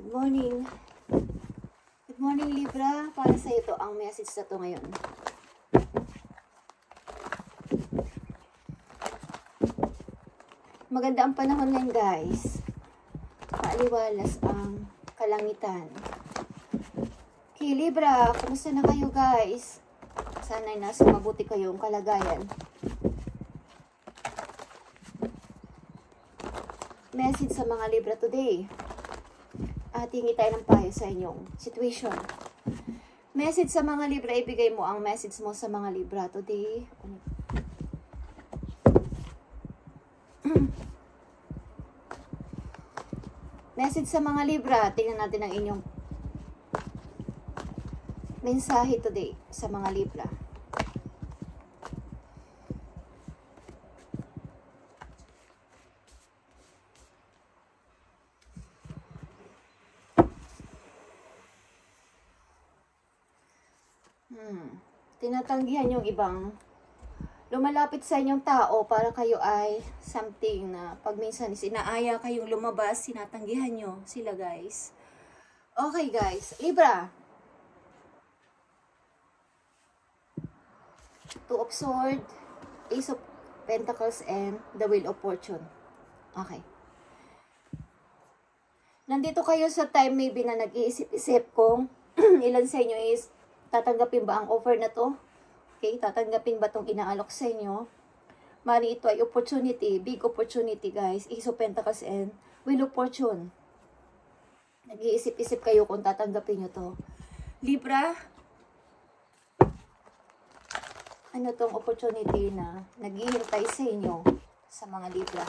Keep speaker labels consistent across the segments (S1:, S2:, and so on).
S1: Good morning. Good morning, Libra. Para sa ito ang message na to ngayon. Maganda ang panahon ngayon, guys. Paaliwalas ang kalangitan. Okay, Libra, kumusta na kayo, guys? Sana'y nasa mabuti kayong kalagayan. Message sa mga Libra today. At hingi tayo ng payo sa inyong situation. Message sa mga Libra, ibigay mo ang message mo sa mga Libra today. Message sa mga Libra, tingnan natin ang inyong mensahe today sa mga Libra. Tinatanggihan yung ibang lumalapit sa inyong tao para kayo ay something na pag minsan inaaya kayong lumabas, sinatanggihan nyo sila, guys. Okay, guys. Libra. Two of Swords, Ace of Pentacles, and the Wheel of Fortune. Okay. Nandito kayo sa time maybe na nag-iisip-isip kung ilan sa inyo is tatanggapin ba ang offer na to? Okay, tatanggapin ba itong inaalok sa inyo? Mari ito ay opportunity, big opportunity, guys. Ace of Pentacles and Wheel of Fortune. Nag-iisip-isip kayo kung tatanggapin nyo to. Libra, ano tong opportunity na naghihintay sa inyo sa mga Libra?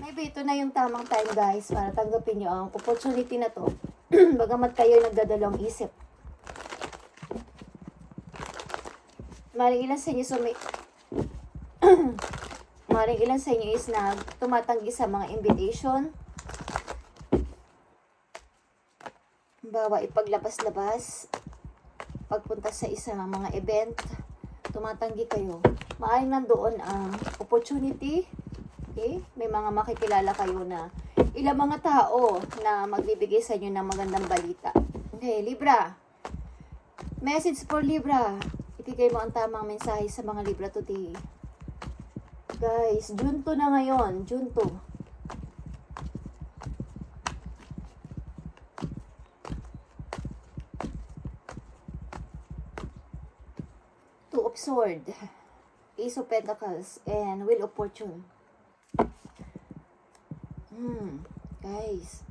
S1: Maybe ito na yung tamang time, guys, para tanggapin nyo ang opportunity na to. Bagamat kayo nagdadalawang isip. Maring ilan sa inyo maring ilan sa inyo is tumatanggi sa mga invitation. Bawa ipaglabas-labas, pagpunta sa isang mga event, tumatanggi kayo. Maaaring nandoon ang opportunity. Okay? May mga makikilala kayo na ilang mga tao na magbibigay sa inyo ng magandang balita. Okay, Libra. Message for Libra. Ibigay mo ang tamang mensahe sa mga Libra today. Guys, June 2 na ngayon. June 2. Two of Swords, Ace of Pentacles, and Wheel of Fortune. Guys,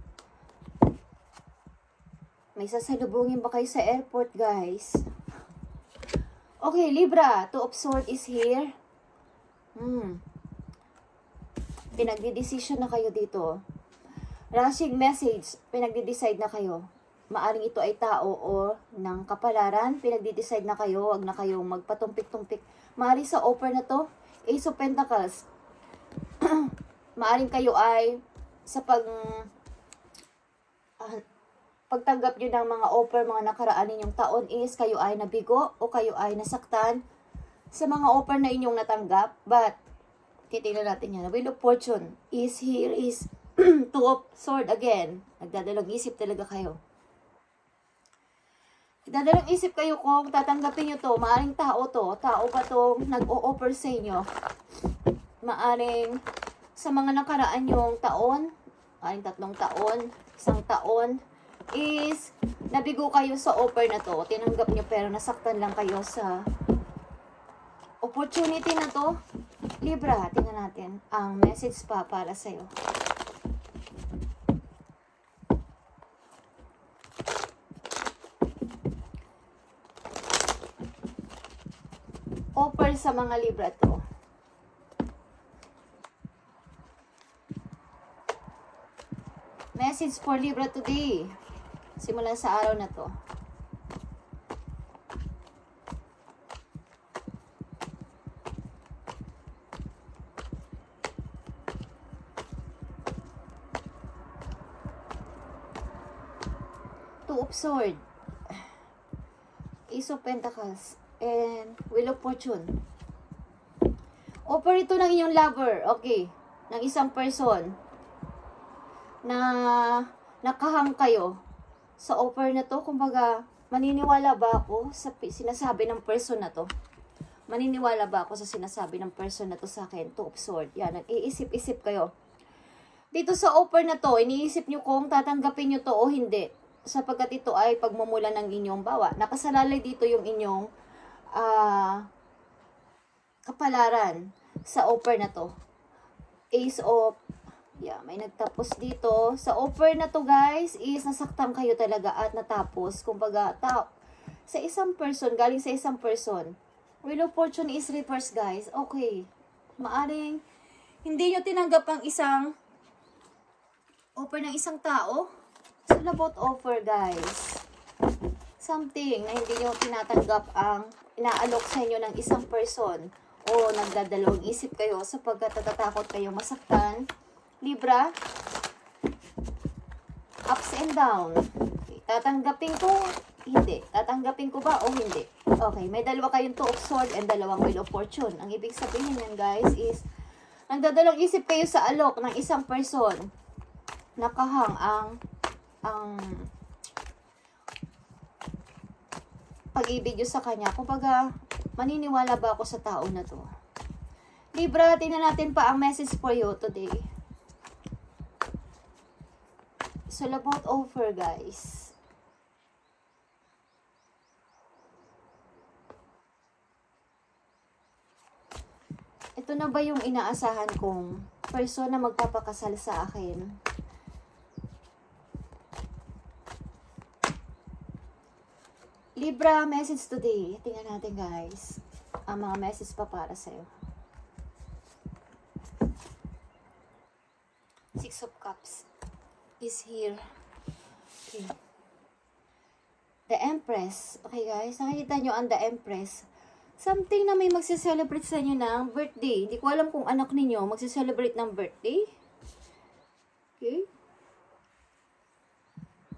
S1: may sasalubungin ba kayo sa airport, guys? Okay, Libra, Two of Swords is here. Pinagdidesisyon na kayo dito. Rushing message, pinagdidecide na kayo. Maaring ito ay tao o ng kapalaran, pinagdidecide na kayo, wag na kayong magpatumpik-tumpik. Maaring sa offer na to, Ace of Pentacles. Maaring kayo ay sa pagtanggap nyo ng mga offer, mga nakaraan ninyong taon is kayo ay nabigo o kayo ay nasaktan sa mga offer na inyong natanggap. But, titignan natin yan. Wheel of Fortune is here is Two of Swords again. Nagdadalang isip talaga kayo. Nagdadalang isip kayo kung tatanggapin nyo to. Maaring tao to. Tao pa to nag-o-offer sa inyo. Maaring sa mga nakaraan yung taon, maaring 3 taon, 1 taon, is nabigo kayo sa offer na to. Tinanggap nyo pero nasaktan lang kayo sa opportunity na to. Libra, tingnan natin ang message pa para sa'yo. Offer sa mga Libra to. Message for Libra today. Simulan sa araw na to. Two of Swords, Ace of Pentacles, and Wheel of Fortune. Offer ito ng inyong lover, okay, ng isang person. na nakahang kayo sa offer na to. Kumbaga, maniniwala ba ako sa sinasabi ng person na to? Maniniwala ba ako sa sinasabi ng person na to sa akin? Two of Swords. Yan, nag-iisip-isip kayo. Dito sa offer na to, iniisip nyo kung tatanggapin nyo to o hindi. Sapagkat ito ay pagmumula ng inyong bawa. Nakasalalay dito yung inyong kapalaran sa offer na to. Ace of, yeah, may nagtapos dito. Sa offer na to guys, is nasaktan kayo talaga at natapos. Kumbaga, sa isang person, galing sa isang person. Wheel of Fortune is reverse guys. Okay. Maaring hindi nyo tinanggap ang isang offer ng isang tao. It's all about offer guys. Something na hindi nyo tinatanggap ang inaalok sa inyo ng isang person. O nagdadalawang isip kayo sapagkat natatakot kayo masaktan. Libra. Ups and down. Okay. Tatanggapin ko, hindi. Tatanggapin ko ba o hindi? Okay, may dalawa kayong Two of Swords and dalawang Wheel of Fortune. Ang ibig sabihin yan guys is, nagdadalawang isip kayo sa alok ng isang person. Nakahang ang pag-ibig nyo sa kanya. Kumbaga, maniniwala ba ako sa tao na to? Libra, tingnan natin pa ang message for you today. It's all about offer guys. Ito na ba yung inaasahan kong person na magpapakasal sa akin? Libra, message today. Tingnan natin guys. Ang mga message pa para sa'yo. Six of Cups is here. Okay. The Empress. Okay guys, nakikita nyo ang The Empress. Something na may magse-celebrate sa inyo ng birthday. Hindi ko alam kung anak ninyo magse-celebrate ng birthday. Okay.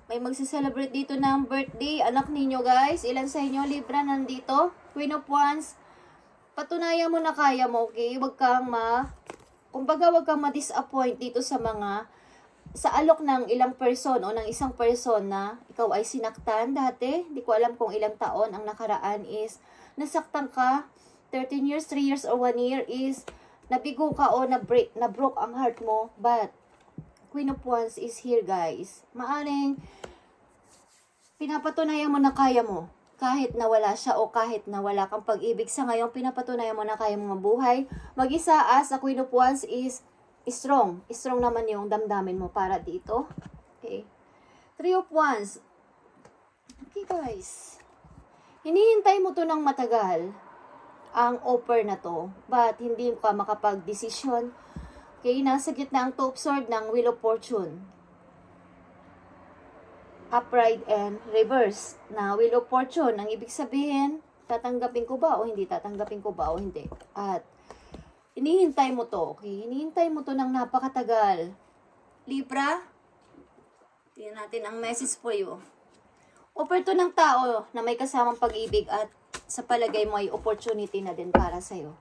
S1: May magse-celebrate dito ng birthday. Anak ninyo guys. Ilan sa inyo? Libra nandito. Queen of Wands. Patunayan mo na kaya mo. Okay. Huwag kang kumbaga huwag kang ma-disappoint dito sa alok ng ilang person o ng isang person na ikaw ay sinaktan dati. Hindi ko alam kung ilang taon ang nakaraan is nasaktan ka, 13 years, 3 years, or 1 year is nabigo ka o na-broke ang heart mo. But, Queen of Wands is here guys. Maaring pinapatunayan mo na kaya mo. Kahit nawala siya o kahit nawala kang pag-ibig sa ngayon, pinapatunayan mo na kaya mo mabuhay. Mag-isa as a Queen of Wands is strong. Strong naman yung damdamin mo para dito. Okay. Three of Wands. Okay guys. Hinihintay mo to ng matagal, ang offer na to, but hindi ka makapag-desisyon. Okay, nasa gitna ang Two of Swords ng Wheel of Fortune. Upright and reverse na Wheel of Fortune. Ang ibig sabihin, tatanggapin ko ba o hindi? Tatanggapin ko ba o hindi? At hinihintay mo to, okay? Hinihintay mo to ng napakatagal. Libra, tingnan natin ang message for you. Offer to ng tao na may kasamang pag-ibig at sa palagay mo ay opportunity na din para sa'yo.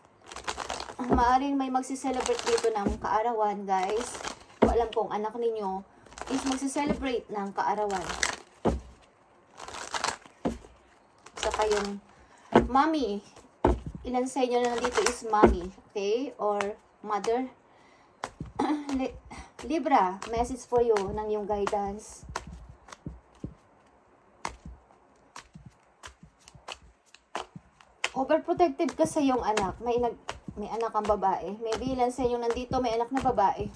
S1: Maaring may magsiselebrate dito ng kaarawan, guys. Kung alam kong anak ninyo is magsiselebrate ng kaarawan. Sa kayong mommy. Ilan sa inyo na nandito is mommy, okay? Or mother. Libra, message for you ng yung guidance. Overprotective ka sa iyong anak. May anak kang babae. Maybe ilan sa inyo nandito may anak na babae.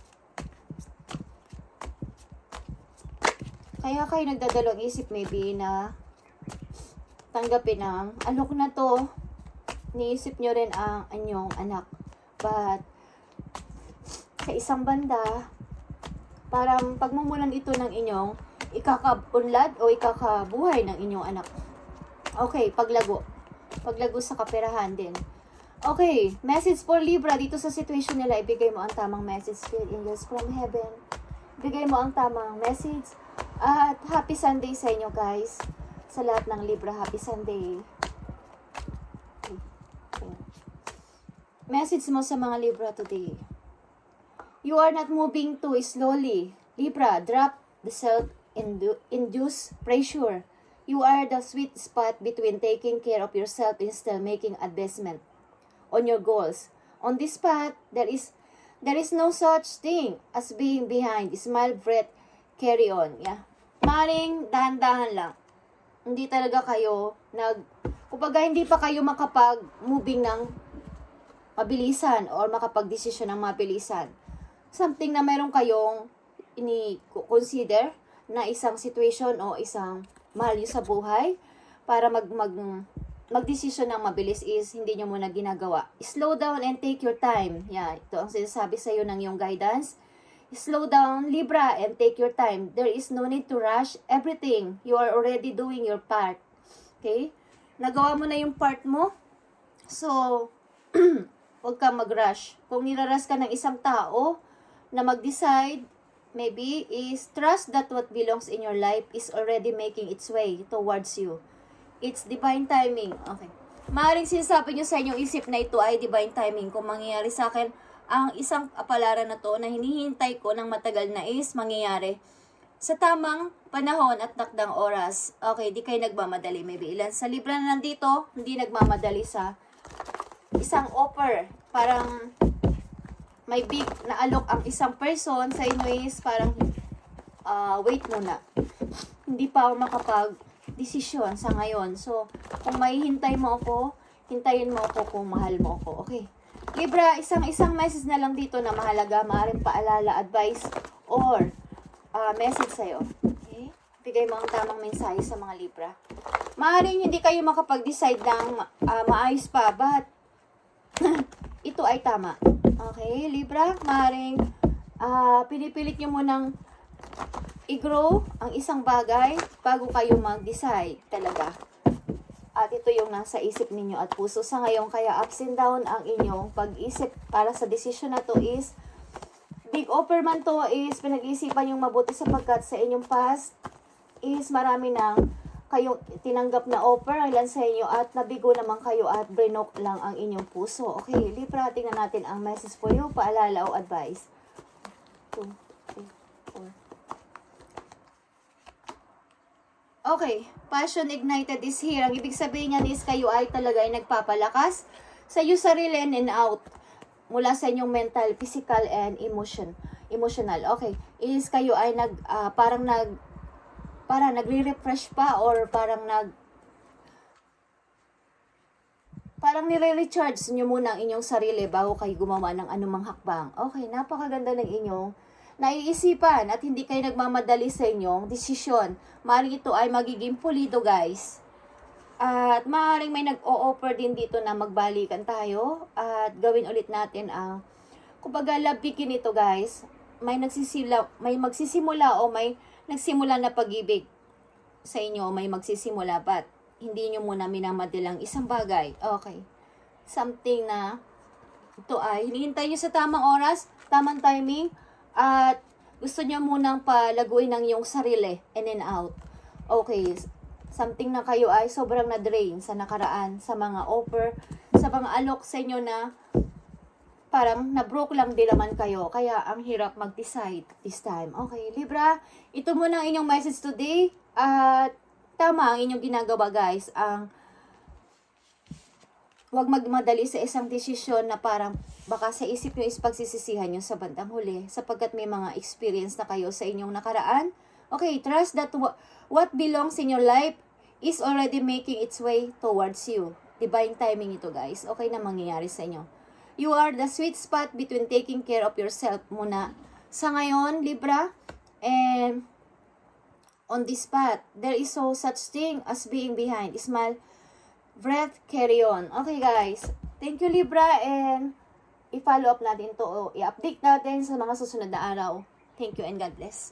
S1: Kaya kayo nagdadalawang isip maybe na tanggapin ang alok na to. Niisip nyo rin ang inyong anak. But sa isang banda, parang pagmumulan ito ng inyong ikakaunlad o ikakabuhay ng inyong anak. Okay, paglago. Paglago sa kaperahan din. Okay, message for Libra dito sa situation nila. Ibigay mo ang tamang message, Spirit Angels from Heaven. Ibigay mo ang tamang message. At happy Sunday sa inyo guys. Sa lahat ng Libra, happy Sunday. Message mo sa mga Libra today. You are not moving too slowly. Libra, drop the self-induced pressure. You are the sweet spot between taking care of yourself and still making investment on your goals. On this path, there is no such thing as being behind. Smile, breath, carry on. Yeah. Maring dahan-dahan lang. Hindi talaga kayo kumbaga hindi pa kayo makapag-moving ng mabilisan or makapag-desisyon ng mabilisan. Something na meron kayong ini-consider na isang situation o isang mahal sa buhay para mag-desisyon ng mabilis is hindi nyo muna ginagawa. Slow down and take your time. Yeah, ito ang sinasabi sa iyo ng iyong guidance. Slow down, Libra, and take your time. There is no need to rush everything. You are already doing your part. Okay? Nagawa mo na yung part mo. So, huwag kang mag-rush. Kung nirarush ka ng isang tao na mag-decide, maybe is trust that what belongs in your life is already making its way towards you. It's divine timing. Okay. Maaaring sinasabi nyo sa inyong isip na ito ay divine timing. Kung mangyayari sa akin, ang isang kapalaran na to na hinihintay ko ng matagal na is mangyayari sa tamang panahon at takdang oras. Okay, di kayo nagmamadali. Maybe ilan sa Libra na nandito, hindi nagmamadali sa isang offer. Parang may big na alok ang isang person sa inyo is parang wait muna. Hindi pa ako makapag-desisyon sa ngayon. So, kung may hintay mo ako, hintayin mo ako kung mahal mo ako. Okay. Libra, isang message na lang dito na mahalaga, maaaring paalala, advice, or message sa'yo. Okay? Bigay mo ang tamang mensahe sa mga Libra. Maaaring hindi kayo makapag-decide ng maayos pa, but ito ay tama. Okay, Libra, maaaring pinipilit nyo munang i-grow ang isang bagay bago kayo mag-decide talaga. At ito yung nasa isip ninyo at puso sa ngayon. Kaya ups and down ang inyong pag-isip para sa decision na to is big offer man to is pinag-iisipan yung mabuti sapagkat sa inyong past is marami nang kayong tinanggap na offer ilan sa inyo at nabigo naman kayo at brinok lang ang inyong puso. Okay, Libra, tingnan natin ang message for you, paalala o advice. 2, 3, 4. Okay, passion ignited is here. Ang ibig sabihin niyan is kayo ay talaga ay nagpapalakas sa iyo sarili and out mula sa inyong mental, physical, and emotional. Okay, is kayo ay parang nagre-refresh pa or parang nire-recharge nyo muna ang inyong sarili bago kayo gumawa ng anumang hakbang. Okay, napakaganda ng inyong naiisipan at hindi kayo nagmamadali sa inyong desisyon. Maaaring ito ay magiging pulido, guys. At maaaring may nag-o-offer din dito na magbalikan tayo at gawin ulit natin ang kumbaga labikin ito, guys. May magsisimula o may nagsimula na pag-ibig sa inyo, may magsisimula but hindi nyo muna minamadalang isang bagay. Okay. Something na ito ay hinihintay nyo sa tamang oras, tamang timing, at gusto nyo munang palaguin ng iyong sarili in and out. Okay. Something na kayo ay sobrang na-drain sa nakaraan, sa mga offer, sa mga alok sa inyo na parang na-broke lang din naman kayo. Kaya ang hirap mag-decide this time. Okay, Libra, ito muna ang inyong message today. At tama ang inyong ginagawa, guys. Huwag magmadali sa isang desisyon na parang baka sa isip nyo is pagsisisihan nyo sa bandang huli sapagkat may mga experience na kayo sa inyong nakaraan. Okay, trust that what belongs in your life is already making its way towards you. Divine timing ito, guys. Okay na mangyayari sa inyo. You are the sweet spot between taking care of yourself muna sa ngayon, Libra. And on this path, there is no such thing as being behind. Smile, breath, carry on. Okay, guys. Thank you, Libra. And i-follow up natin to o i-update natin sa mga susunod na araw. Thank you and God bless.